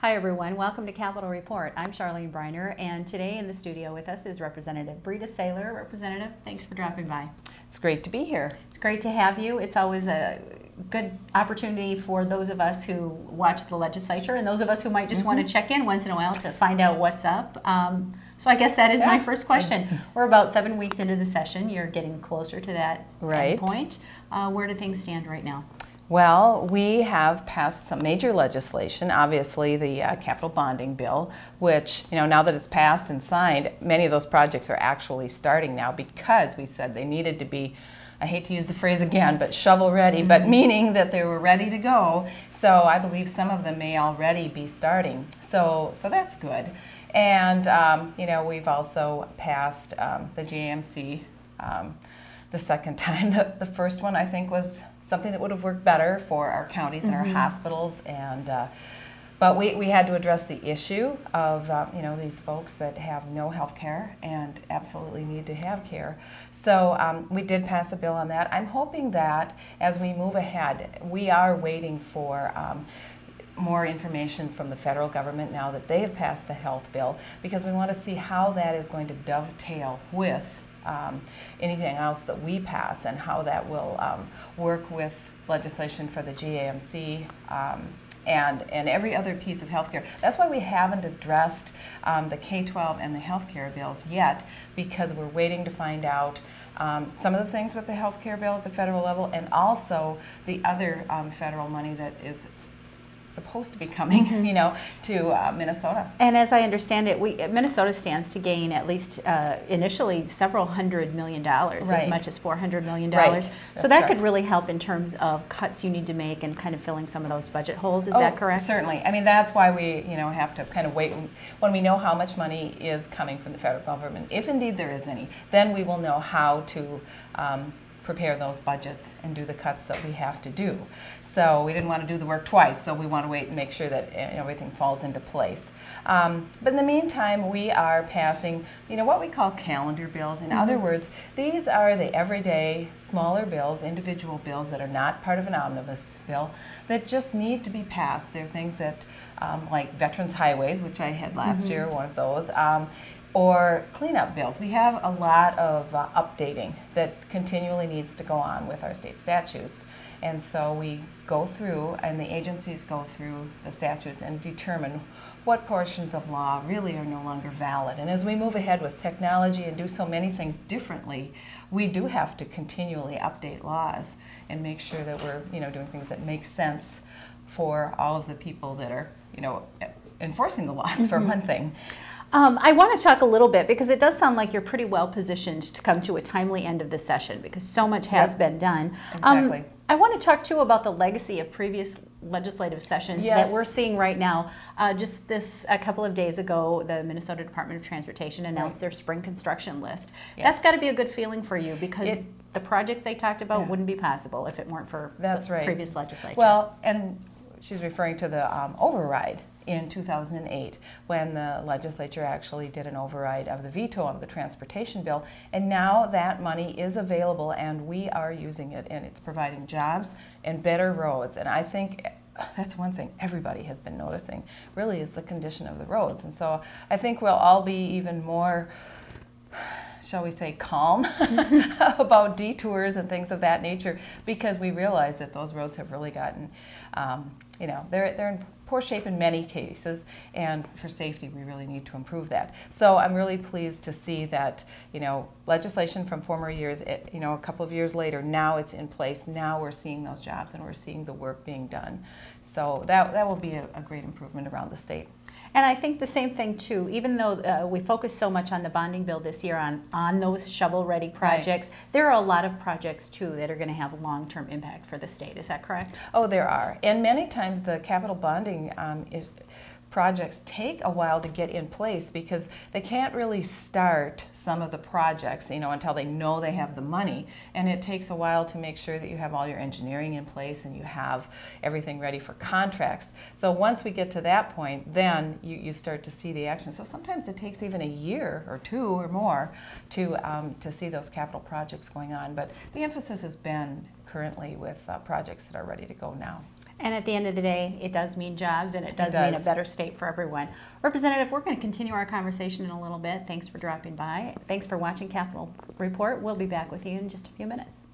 Hi everyone, welcome to Capitol Report. I'm Charlene Briner, and today in the studio with us is Representative Brita Saylor. Representative, thanks for dropping by. It's great to be here. It's great to have you. It's always a good opportunity for those of us who watch the legislature and those of us who might just want to check in once in a while to find out what's up. So I guess that is my first question. We're about 7 weeks into the session. You're getting closer to that end point. Where do things stand right now? Well, we have passed some major legislation, obviously the capital bonding bill, which, now that it's passed and signed, many of those projects are actually starting now because we said they needed to be, I hate to use the phrase again, but shovel ready, but meaning that they were ready to go. So I believe some of them may already be starting. So that's good. And, we've also passed the GAMC the second time. The first one, I think, was something that would have worked better for our counties and our hospitals, and but we had to address the issue of these folks that have no health care and absolutely need to have care. So we did pass a bill on that. I'm hoping that as we move ahead, we are waiting for more information from the federal government now that they have passed the health bill, because we want to see how that is going to dovetail with anything else that we pass and how that will work with legislation for the GAMC and every other piece of healthcare. That's why we haven't addressed the K-12 and the healthcare bills yet, because we're waiting to find out some of the things with the healthcare bill at the federal level, and also the other federal money that is supposed to be coming, to Minnesota. And as I understand it, Minnesota stands to gain at least initially several $100 million, as much as $400 million. So that could really help in terms of cuts you need to make and kind of filling some of those budget holes. Is that correct? Certainly. I mean, that's why we have to kind of wait when we know how much money is coming from the federal government. If indeed there is any, then we will know how to prepare those budgets and do the cuts that we have to do. So we didn't want to do the work twice, so we want to wait and make sure that everything falls into place. But in the meantime, we are passing what we call calendar bills. In other words, these are the everyday smaller bills, individual bills that are not part of an omnibus bill that just need to be passed. They're things that like veterans highways, which I had last year, one of those, or cleanup bills. We have a lot of updating that continually needs to go on with our state statutes. And so we go through, and the agencies go through the statutes and determine what portions of law really are no longer valid. And as we move ahead with technology and do so many things differently, we do have to continually update laws and make sure that we're doing things that make sense for all of the people that are enforcing the laws, for one thing. I want to talk a little bit, because it does sound like you're pretty well positioned to come to a timely end of the session, because so much has been done. Exactly. I want to talk too about the legacy of previous legislative sessions that we're seeing right now. Just a couple of days ago, the Minnesota Department of Transportation announced their spring construction list. That's got to be a good feeling for you, because the projects they talked about wouldn't be possible if it weren't for previous legislature. Well, and she's referring to the override in 2008, when the legislature actually did an override of the veto of the transportation bill, and now that money is available and we are using it, and it's providing jobs and better roads. And I think that's one thing everybody has been noticing, really, is the condition of the roads. And so I think we'll all be even more, shall we say, calm about detours and things of that nature, because we realize that those roads have really gotten, they're in poor shape in many cases, and for safety we really need to improve that. So I'm really pleased to see that legislation from former years, a couple of years later, now it's in place. Now we're seeing those jobs and we're seeing the work being done. So that will be a great improvement around the state. And I think the same thing too, even though we focus so much on the bonding bill this year on those shovel-ready projects, there are a lot of projects too that are going to have long-term impact for the state. Is that correct? Oh, there are. And many times the capital bonding projects take a while to get in place, because they can't really start some of the projects, until they know they have the money. And it takes a while to make sure that you have all your engineering in place and you have everything ready for contracts. So once we get to that point, then you start to see the action. So sometimes it takes even a year or two or more to see those capital projects going on. But the emphasis has been currently with projects that are ready to go now. And at the end of the day, it does mean jobs, and it does mean a better state for everyone. Representative, we're going to continue our conversation in a little bit. Thanks for dropping by. Thanks for watching Capitol Report. We'll be back with you in just a few minutes.